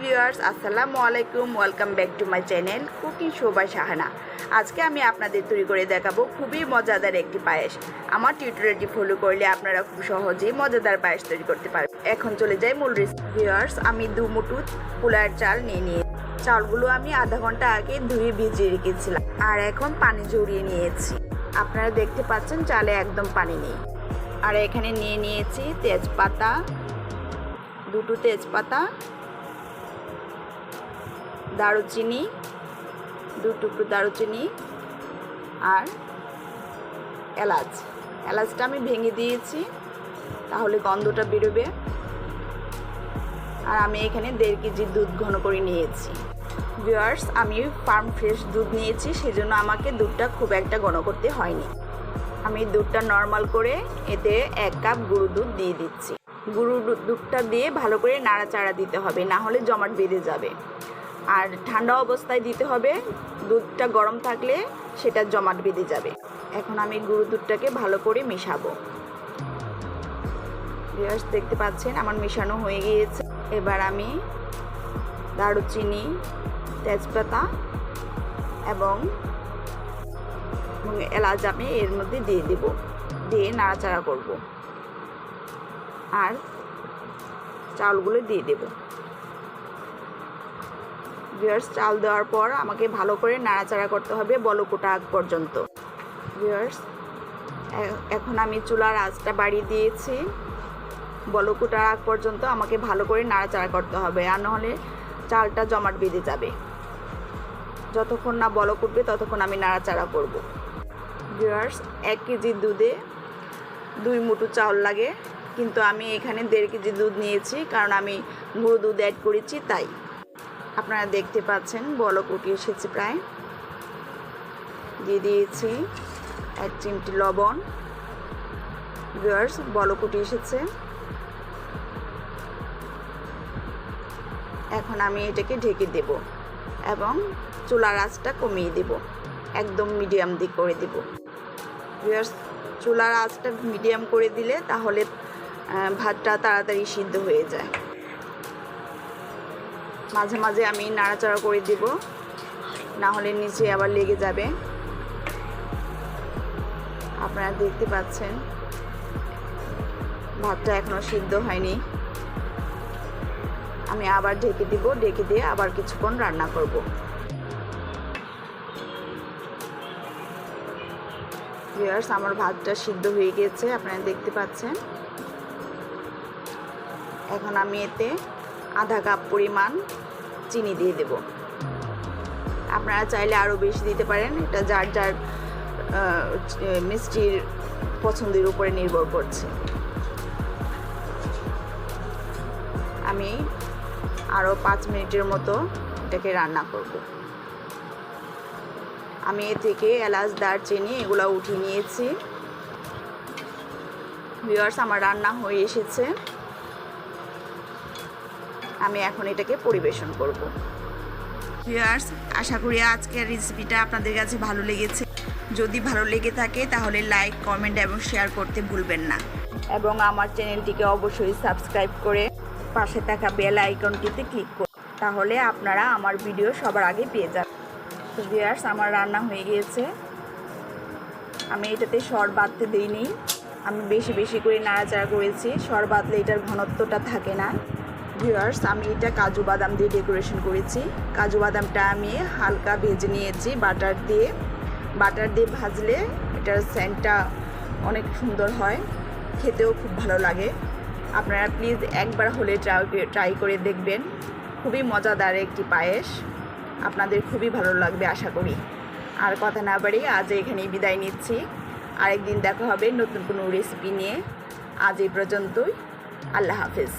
Viewers, আসসালামু আলাইকুম। Welcome back to my channel cooking show by Shahana. আজকে আমি আপনাদের তৈরি করে দেখাবো খুবই মজাদার একটি পায়েস। আমার টিউটোরিয়ালটি ফলো করলে আপনারা খুব সহজেই মজাদার পায়েস তৈরি করতে পারবেন। এখন চলে যাই মূল রেসিপি। ভিউয়ার্স, আমি 2 মুঠো পোলার চাল নিয়ে চালগুলো আমি আধা ঘন্টা আগে ধুয়ে ভিজিয়ে রেখেছিলাম, আর এখন পানি ঝরিয়ে নিয়েছি। আপনারা দেখতে পাচ্ছেন চালে একদম পানি নেই। আর এখানে নিয়েছি তেজপাতা, 2টো তেজপাতা, দারুচিনি, 2 টুকরো দারুচিনি, আর এলাচটা আমি ভেঙে দিয়েছি, তাহলে গন্ধটা বেরোবে। আর আমি এখানে 1.5 কেজি দুধ ঘন করে নিয়েছি। ভিউয়ার্স, আমি ফার্ম ফ্রেশ দুধ নিয়েছি, সেজন্য আমাকে দুধটা খুব একটা ঘন করতে হয়নি। আমি দুধটা নর্মাল করে এতে 1 কাপ গুঁড়ো দুধ দিয়ে দিচ্ছি। গুঁড়ো দুধটা দিয়ে ভালো করে নাড়াচাড়া দিতে হবে, না হলে জমাট বেঁধে যাবে। আর ঠান্ডা অবস্থায় দিতে হবে, দুধটা গরম থাকলে সেটা জমাট বেঁধে যাবে। এখন আমি গুঁড়ো দুধটাকে ভালো করে মেশাবো। ভিউয়ার্স, দেখতে পাচ্ছেন আমার মেশানো হয়ে গিয়েছে। এবার আমি দারুচিনি, তেজপাতা এবং এলাচ আমি এর মধ্যে দিয়ে দেব, দিয়ে নাড়াচাড়া করব। আর চালগুলো দিয়ে দেব। ভিউয়ার্স, চাল দেওয়ার পর আমাকে ভালো করে নাড়াচাড়া করতে হবে বলক ওঠা আগ পর্যন্ত। ভিউয়ার্স, এখন আমি চুলার আঁচটা বাড়িয়ে দিয়েছি। বলক ওঠার আগ পর্যন্ত আমাকে ভালো করে নাড়াচাড়া করতে হবে, আর নাহলে চালটা জমাট বেঁধে যাবে। যতক্ষণ না বলক উঠবে ততক্ষণ আমি নাড়াচাড়া করব। ভিউয়ার্স, 1 কেজি দুধে 2 মুঠো চাল লাগে, কিন্তু আমি এখানে 1.5 কেজি দুধ নিয়েছি, কারণ আমি গুঁড়ো দুধ অ্যাড করেছি তাই। আপনারা দেখতে পাচ্ছেন বলক উঠে এসেছে প্রায়। দিয়ে দিয়েছি 1 চিমটি লবণ। ভিউয়ার্স, বলক উঠে এসেছে। এখন আমি এটাকে ঢেকে দেব এবং চুলার আঁচটা কমিয়ে দেব, একদম মিডিয়াম দিক করে দেব। ভিউয়ার্স, চুলার আঁচটা মিডিয়াম করে দিলে তাহলে ভাতটা তাড়াতাড়ি সিদ্ধ হয়ে যায়। মাঝে মাঝে আমি নাড়াচাড়া করে দেব, না হলে নিচে আবার লেগে যাবে। আপনারা দেখতে পাচ্ছেন ভাতটা এখনো সিদ্ধ হয়নি। আমি আবার ঢেকে দিব, ঢেকে দিয়ে আবার কিছুক্ষণ রান্না করব। ভিউয়ার্স, আমার ভাতটা সিদ্ধ হয়ে গেছে, আপনারা দেখতে পাচ্ছেন। এখন আমি এতে আধা কাপ পরিমাণ চিনি দিয়ে দেব। আপনারা চাইলে আরও বেশি দিতে পারেন, এটা যার যার মিষ্টির পছন্দের উপরে নির্ভর করছে। আমি আরও 5 মিনিটের মতো এটাকে রান্না করব। আমি এ থেকে এলাচ, দারচিনি এগুলো উঠিয়ে নিয়েছি। ভিউয়ার্স, আমার রান্না হয়ে এসেছে। আমি এখন এটাকে পরিবেশন করব। ভিউয়ার্স, আশা করি আজকের রেসিপিটা আপনাদের কাছে ভালো লেগেছে। যদি ভালো লেগে থাকে তাহলে লাইক, কমেন্ট এবং শেয়ার করতে ভুলবেন না, এবং আমার চ্যানেলটিকে অবশ্যই সাবস্ক্রাইব করে পাশে থাকা বেল আইকনটিতে ক্লিক করুন, তাহলে আপনারা আমার ভিডিও সবার আগে পেয়ে যাবেন। তো ভিউয়ার্স, আমার রান্না হয়ে গিয়েছে। আমি এটাতে সর বাঁধতে দিইনি, আমি বেশি বেশি করে নাড়াচাড়া করেছি। সর বাঁধলে এটার ঘনত্বটা থাকে না। ভিউয়ার্স, আমি এটা কাজু বাদাম দিয়ে ডেকোরেশন করেছি। কাজু বাদামটা আমি হালকা ভেজে নিয়েছি বাটার দিয়ে ভাজলে এটার সেন্টটা অনেক সুন্দর হয়, খেতেও খুব ভালো লাগে। আপনারা প্লিজ একবার হলে ট্রাই করে দেখবেন। খুবই মজাদার একটি পায়েস, আপনাদের খুবই ভালো লাগবে আশা করি। আর কথা না বাড়িয়ে আজ এখানেই বিদায় নিচ্ছি। আরেকদিন দেখা হবে নতুন কোনো রেসিপি নিয়ে। আজ এই পর্যন্তই। আল্লাহ হাফেজ।